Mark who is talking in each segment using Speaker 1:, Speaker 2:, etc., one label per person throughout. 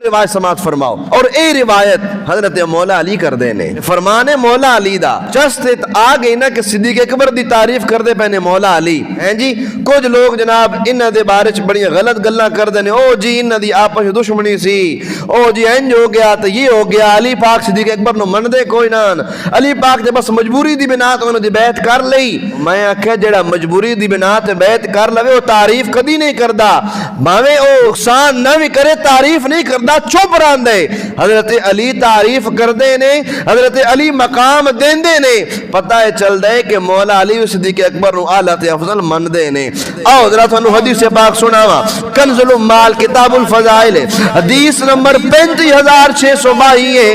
Speaker 1: روایت سماعت فرماؤ اور اے روایت حضرت مولا علی کر دینے فرمانے مولا علی دا چست آ گئی نا کہ صدیق اکبر دی تعریف کر دے پہنے مولا علی ہیں جی کچھ لوگ جناب انہ دے بارے چ بڑی غلط گلاں کر دینے او جی انہ دی آپس دشمنی سی او جی انج ہو گیا تو یہ ہو گیا علی پاک صدیق اکبر نو من دے کوئی نان علی پاک دے بس مجبوری دی بنا تو انہوں دی بیعت کر لئی میں آکھیا جڑا مجبوری دی بنا تے بیعت کر لوے وہ تعریف کدی نہیں کردا باویں او نقصان نہ بھی کرے تعریف نہیں کردا چپ رہن دے حضرت علی تعریف کر دے نے حضرت علی مقام دین دے نے پتہ ہے چل دے کہ مولا علی صدیق اکبر نو اعلیٰ تے افضل من دے نے آؤ ذرا تھانو حدیث پاک سناوا کنز المال کتاب الفضائل حدیث نمبر 35622 ہے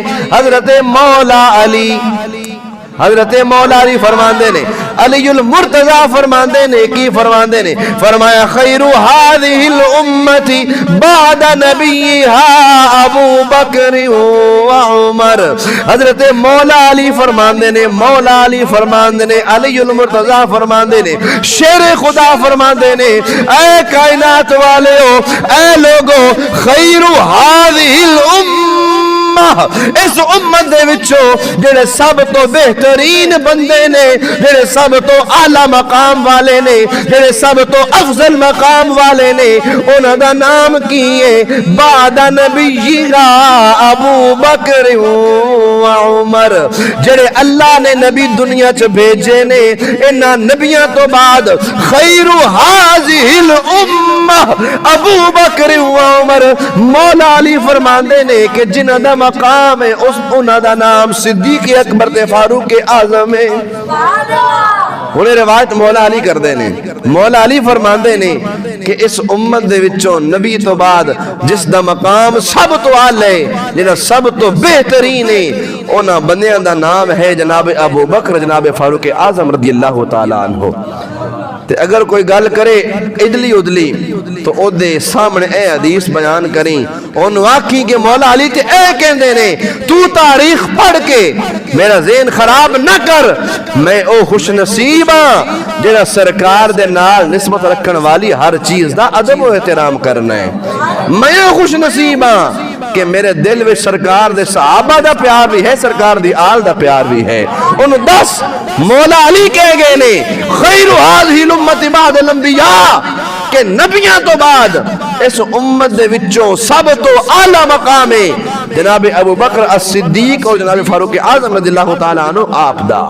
Speaker 1: حضرت مولا علی فرماندے نے علی المرتضی فرماندے نے کی فرماندے نے فرمایا خیر هذه الامه بعد نبیها ابو بکر و عمر حضرت مولا علی فرماندے نے علی المرتضی فرماندے نے شیر خدا فرماندے نے اے کائنات والے ہو اے لوگو خیر هذه الامه اس امت دے وچوں جڑے سب تو بہترین بندے نے جڑے سب تو اعلی مقام والے نے جڑے سب تو افضل مقام والے نے انہاں دا نام کی ہے بعد نبیہ ابو بکر و عمر جڑے اللہ نے نبی دنیا چ بھیجے نے انہاں نبیاں تو بعد خیر هذه الامه ابو بکر و عمر مولا علی فرماندے نے کہ جنہاں دا مقام ہے اس انہاں دا نام صدیق اکبر تے فاروق اعظم ہے انہیں روایت مولا علی کر دینے مولا علی فرماندے نے کہ اس امت دے وچوں نبی تو بعد جس دا مقام سب تو اعلی جنہاں سب تو بہترین ہے انہاں بندیاں دا نام ہے جناب ابو بکر جناب فاروق اعظم رضی اللہ تعالیٰ عنہ تے اگر کوئی گل کرے ادلی ادلی تو او دے سامنے اے حدیث بیان کریں انہوں آکھی کہ مولا علی تے اے کہندے نے تو تاریخ پڑھ کے میرا ذہن خراب نہ کر میں او خوش نصیب ہاں جڑا سرکار دے نال نسبت رکھن والی ہر چیز دا ادب و احترام کرنا ہے میں او خوش نصیب ہاں کہ میرے دل میں سرکار دے صحابہ دا پیار بھی ہے سرکار دی آل دا پیار بھی ہے انہوں 10 مولا علی کہہ گئے نے خیر هذه الامه بعد الانبیاء کہ نبیاں تو بعد اس امت دے وچوں سب تو اعلی مقام ہے جناب ابو بکر الصدیق اور جناب فاروق اعظم رضی اللہ تعالیٰ عنہ آپ دا